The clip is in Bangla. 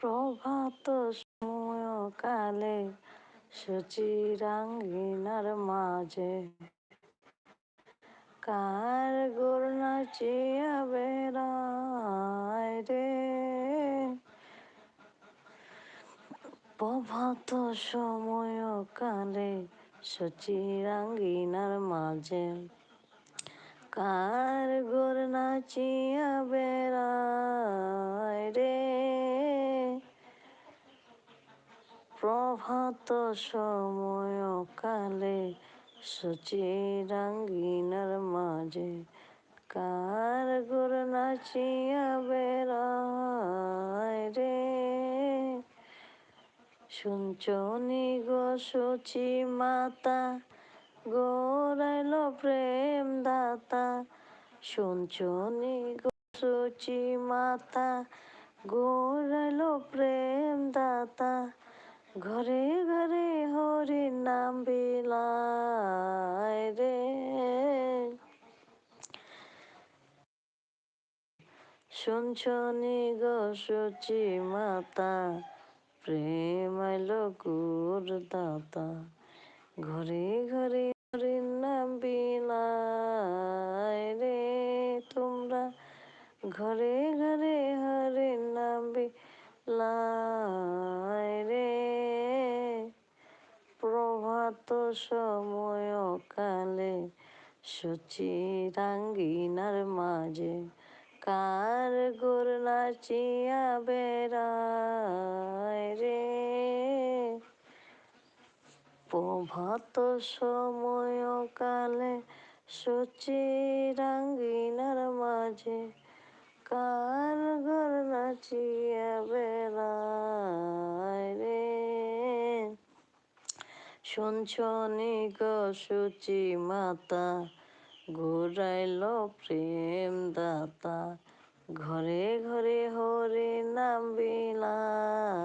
প্রভাত সময়কালে সচিরাঙ্গিনার মাঝে কার গোর নাচিয়া বেড়ায় রে। প্রভাত সময়কালে সচিরাঙ্গিনার মাঝে কার গোর নাচিয়া বেড়ায় রে। প্রভাত সময়কালে সচিরাঙ্গিনার মাঝে কার গোর নাচিয়া বেড়ায় রে। শুনছনি গো সচি মাতা গোরাইল প্রেম দাতা। শুনছনি গো সচি মাতা গোরাইল প্রেম দাতা। ঘরে ঘরে হরির নাম বিলায় রে। শুনছনি গো সচি মাতা প্রেম আইলো গুর দাতা। ঘরে ঘরে হরির নাম বিলায় রে। তোমরা ঘরে ঘরে হরির নাম বিলায় রে। প্রভাত সময়কালে সচিরাঙ্গিনার মাঝে কার গোর নাচিয়া বেড়ায় রে। প্রভাত সময়কালে সচিরাঙ্গিনার মাঝে কার গোর নাচিয়া বেড়ায় রে। শুনছনি গো সচি মাতা গোরাইল প্রেম দাতা। ঘরে ঘরে হরি নাম বিলায়